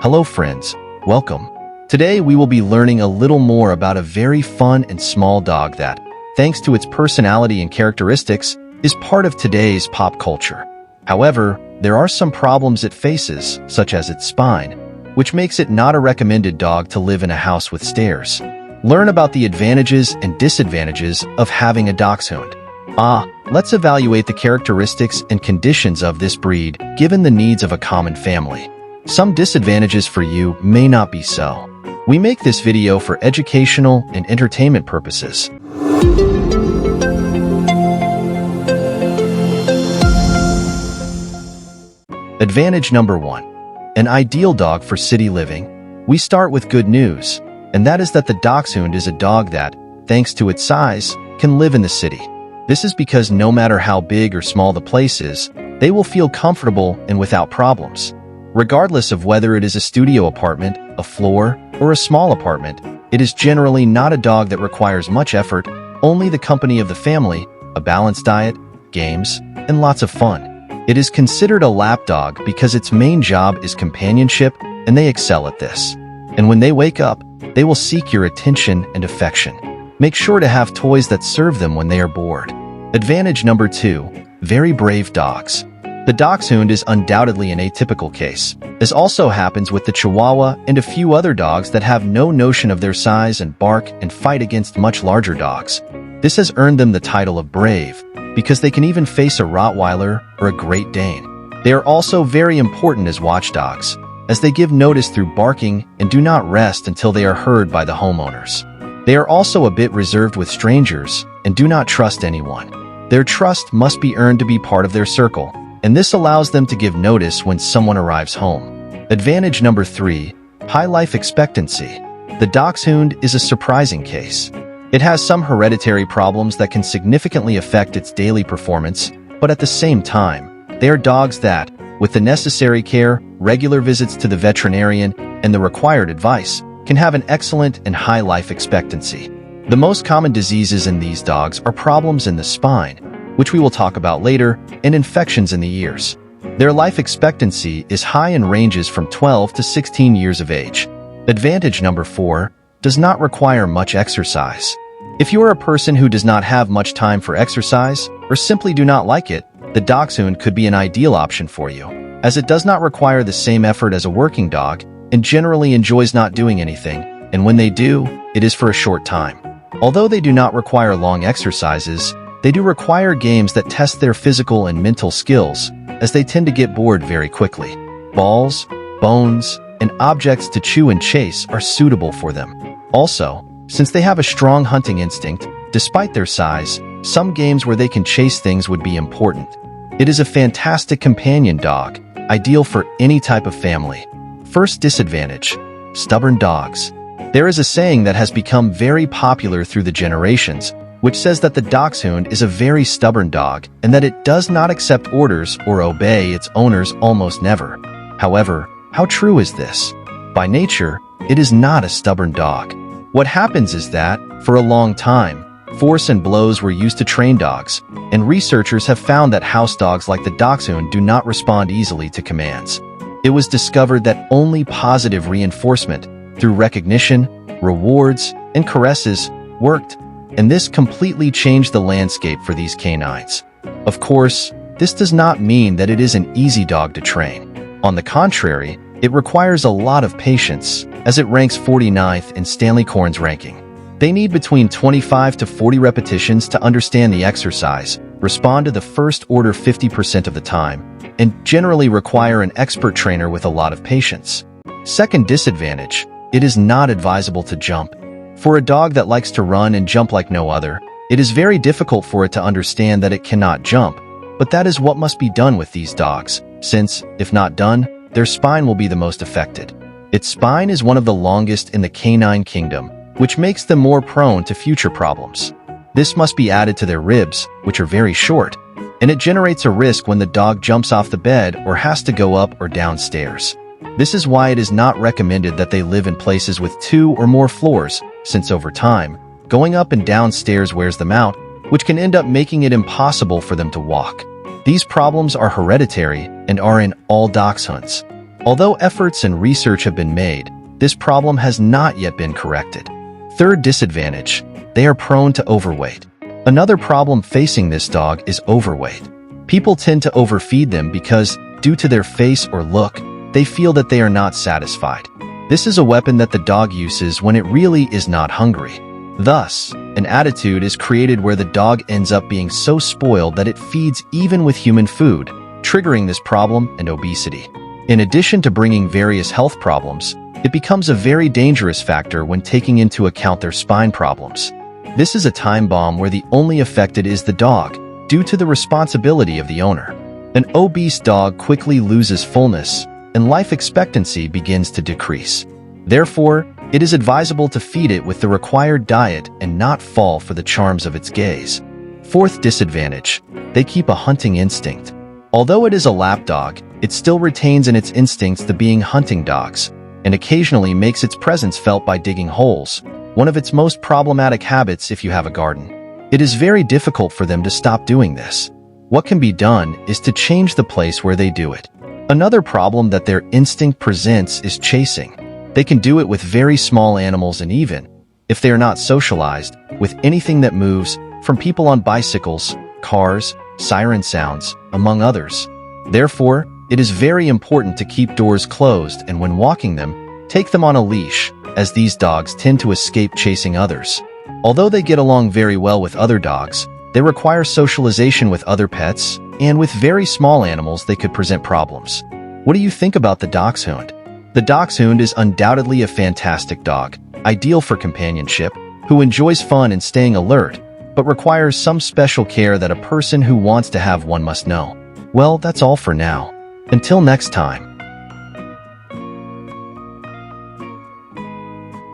Hello friends, welcome. Today we will be learning a little more about a very fun and small dog that, thanks to its personality and characteristics, is part of today's pop culture. However, there are some problems it faces, such as its spine, which makes it not a recommended dog to live in a house with stairs. Learn about the advantages and disadvantages of having a dachshund. Let's evaluate the characteristics and conditions of this breed given the needs of a common family. Some disadvantages for you may not be so. We make this video for educational and entertainment purposes. Advantage number 1. An ideal dog for city living. We start with good news, and that is that the dachshund is a dog that, thanks to its size, can live in the city. This is because no matter how big or small the place is, they will feel comfortable and without problems. Regardless of whether it is a studio apartment, a floor, or a small apartment, it is generally not a dog that requires much effort, only the company of the family, a balanced diet, games, and lots of fun. It is considered a lap dog because its main job is companionship, and they excel at this. And when they wake up, they will seek your attention and affection. Make sure to have toys that serve them when they are bored. Advantage number 2. Very brave dogs. The dachshund is undoubtedly an atypical case. This also happens with the Chihuahua and a few other dogs that have no notion of their size and bark and fight against much larger dogs. This has earned them the title of brave, because they can even face a Rottweiler or a Great Dane. They are also very important as watchdogs, as they give notice through barking and do not rest until they are heard by the homeowners. They are also a bit reserved with strangers and do not trust anyone. Their trust must be earned to be part of their circle, and this allows them to give notice when someone arrives home. Advantage number 3. High life expectancy. The dachshund is a surprising case. It has some hereditary problems that can significantly affect its daily performance, but at the same time, they are dogs that, with the necessary care, regular visits to the veterinarian, and the required advice, can have an excellent and high life expectancy. The most common diseases in these dogs are problems in the spine, which we will talk about later, and infections in the ears. Their life expectancy is high and ranges from 12 to 16 years of age. Advantage number 4. Does not require much exercise. If you are a person who does not have much time for exercise, or simply do not like it, the dachshund could be an ideal option for you, as it does not require the same effort as a working dog, and generally enjoys not doing anything, and when they do, it is for a short time. Although they do not require long exercises, they do require games that test their physical and mental skills, as they tend to get bored very quickly. Balls, bones, and objects to chew and chase are suitable for them. Also, since they have a strong hunting instinct, despite their size, some games where they can chase things would be important. It is a fantastic companion dog, ideal for any type of family. First disadvantage: stubborn dogs. There is a saying that has become very popular through the generations, which says that the dachshund is a very stubborn dog and that it does not accept orders or obey its owners almost never. However, how true is this? By nature, it is not a stubborn dog. What happens is that, for a long time, force and blows were used to train dogs, and researchers have found that house dogs like the dachshund do not respond easily to commands. It was discovered that only positive reinforcement, through recognition, rewards, and caresses, worked, and this completely changed the landscape for these canines. Of course, this does not mean that it is an easy dog to train. On the contrary, it requires a lot of patience, as it ranks 49th in Stanley Corn's ranking. They need between 25 to 40 repetitions to understand the exercise, respond to the first order 50% of the time, and generally require an expert trainer with a lot of patience. Second disadvantage: it is not advisable to jump. For a dog that likes to run and jump like no other, it is very difficult for it to understand that it cannot jump, but that is what must be done with these dogs, since, if not done, their spine will be the most affected. Its spine is one of the longest in the canine kingdom, which makes them more prone to future problems. This must be added to their ribs, which are very short, and it generates a risk when the dog jumps off the bed or has to go up or down stairs. This is why it is not recommended that they live in places with 2 or more floors, since over time, going up and down stairs wears them out, which can end up making it impossible for them to walk. These problems are hereditary and are in all dachshunds. Although efforts and research have been made, this problem has not yet been corrected. Third disadvantage, they are prone to overweight. Another problem facing this dog is overweight. People tend to overfeed them because, due to their face or look, they feel that they are not satisfied. This is a weapon that the dog uses when it really is not hungry. Thus, an attitude is created where the dog ends up being so spoiled that it feeds even with human food, triggering this problem and obesity. In addition to bringing various health problems, it becomes a very dangerous factor when taking into account their spine problems. This is a time bomb where the only affected is the dog, due to the responsibility of the owner. An obese dog quickly loses fullness, and life expectancy begins to decrease. Therefore, it is advisable to feed it with the required diet and not fall for the charms of its gaze. Fourth disadvantage, they keep a hunting instinct. Although it is a lap dog, it still retains in its instincts the being hunting dogs, and occasionally makes its presence felt by digging holes, one of its most problematic habits if you have a garden. It is very difficult for them to stop doing this. What can be done is to change the place where they do it. Another problem that their instinct presents is chasing. They can do it with very small animals and even, if they are not socialized, with anything that moves, from people on bicycles, cars, siren sounds, among others. Therefore, it is very important to keep doors closed and when walking them, take them on a leash, as these dogs tend to escape chasing others. Although they get along very well with other dogs, they require socialization with other pets, and with very small animals they could present problems. What do you think about the Dachshund? The Dachshund is undoubtedly a fantastic dog, ideal for companionship, who enjoys fun and staying alert, but requires some special care that a person who wants to have one must know. Well, that's all for now. Until next time.